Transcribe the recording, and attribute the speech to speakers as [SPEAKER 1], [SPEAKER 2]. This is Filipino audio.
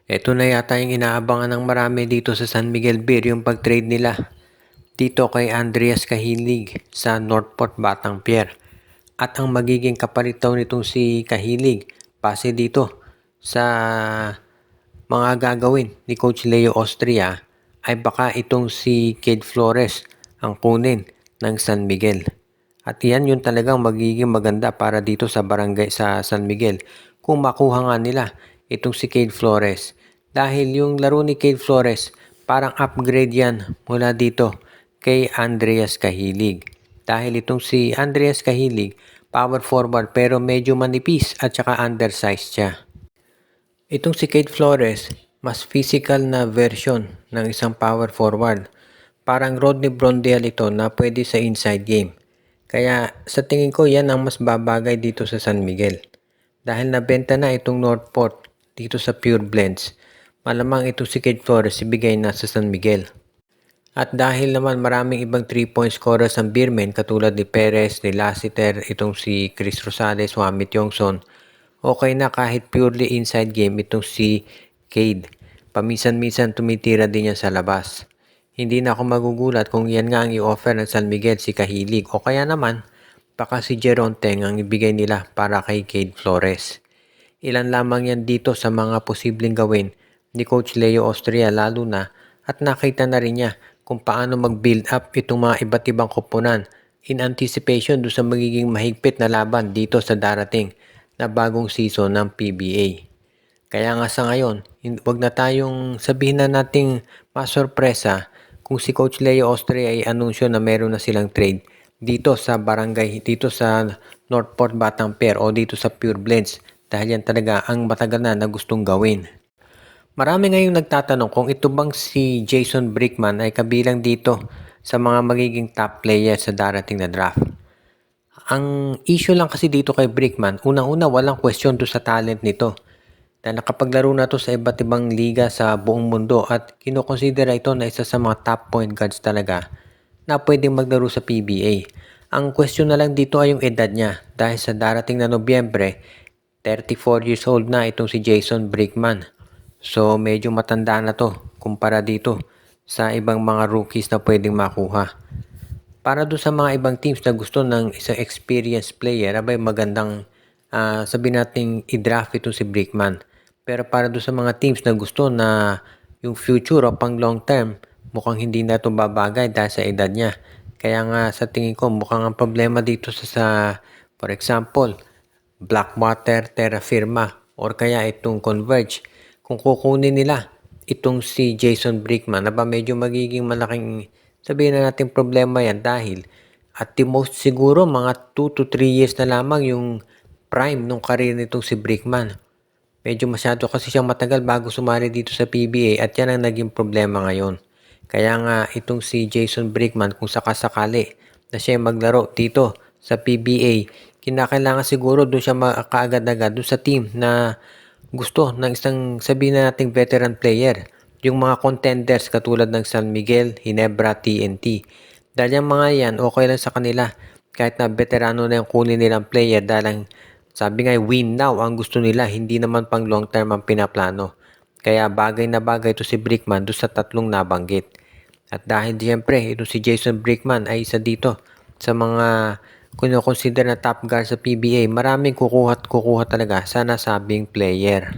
[SPEAKER 1] Ito na yata yung inaabangan ng marami dito sa San Miguel Beer, yung pag-trade nila dito kay Andreas Cahilig sa Northport Batang-Pier. At ang magiging kapalit daw nitong si Cahilig, base dito sa mga gagawin ni Coach Leo Austria, ay baka itong si Cade Flores ang kunin ng San Miguel. At yan yung talagang magiging maganda para dito sa barangay sa San Miguel kung makuha nga nila itong si Cade Flores. Dahil yung laro ni Cade Flores parang upgrade yan mula dito kay Andreas Cahilig. Dahil itong si Andreas Cahilig, power forward pero medyo manipis at saka undersized siya. Itong si Cade Flores, mas physical na version ng isang power forward. Parang Rodney Brondel ito na pwede sa inside game. Kaya sa tingin ko yan ang mas babagay dito sa San Miguel. Dahil nabenta na itong Northport dito sa Pure Blends, malamang itong si Cade Flores ibigay na sa San Miguel. At dahil naman maraming ibang 3-point scorers ang Beermen katulad ni Perez, ni Lassiter, itong si Chris Rosales, Wamit Yongson, okay na kahit purely inside game itong si Cade. Paminsan-minsan tumitira din yan sa labas. Hindi na ako magugulat kung yan nga ang i-offer ng San Miguel si Cahilig o kaya naman baka si Jeron Teng ang ibigay nila para kay Cade Flores. Ilan lamang yan dito sa mga posibleng gawin ni Coach Leo Austria lalo na at nakita na rin niya kung paano mag-build up itong mga iba't ibang koponan in anticipation do sa magiging mahigpit na laban dito sa darating na bagong season ng PBA. Kaya nga sa ngayon, wag na tayong sabihin na nating masorpresa kung si Coach Leo Austria ay anunsyo na meron na silang trade dito sa barangay, dito sa Northport Batang-Pier o dito sa Pure Blends dahil yan talaga ang matagal na gustong gawin. Marami ngayong nagtatanong kung ito bang si Jason Brickman ay kabilang dito sa mga magiging top player sa darating na draft. Ang issue lang kasi dito kay Brickman, unang-una walang question to sa talent nito. Dahil nakapaglaro na to sa iba't ibang liga sa buong mundo at kinokonsidera ito na isa sa mga top point guards talaga na pwedeng maglaro sa PBA. Ang question na lang dito ay yung edad niya dahil sa darating na Nobyembre, 34 years old na itong si Jason Brickman. So medyo matanda na to kumpara dito sa ibang mga rookies na pwedeng makuha. Para doon sa mga ibang teams na gusto ng isang experienced player, abay magandang sabihin natin i-draft ito si Brickman. Pero para doon sa mga teams na gusto na yung future o pang long term, mukhang hindi na ito babagay dahil sa edad niya. Kaya nga sa tingin ko mukhang ang problema dito sa for example, Blackwater, Terra Firma or kaya itong Converge. Kung kukunin nila itong si Jason Brickman, aba medyo magiging malaking sabihin na natin problema yan dahil at the most siguro mga 2 to 3 years na lamang yung prime nung career nitong si Brickman. Medyo masyado kasi siyang matagal bago sumali dito sa PBA at yan ang naging problema ngayon. Kaya nga itong si Jason Brickman kung sakasakali na siya maglaro dito sa PBA, kinakailangan siguro doon siya makaagad-agad doon sa team na gusto ng isang sabihin na nating veteran player. Yung mga contenders katulad ng San Miguel, Ginebra, TNT. Dahil yung mga yan, okay lang sa kanila. Kahit na veterano na yung kunin nilang player dahil ang sabi nga, win now ang gusto nila, hindi naman pang long term ang pinaplano. Kaya bagay na bagay ito si Brickman doon sa tatlong nabanggit. At dahil siyempre, ito si Jason Brickman ay isa dito sa mga kung consider na top guard sa PBA, maraming kukuha talaga sa nasabing player.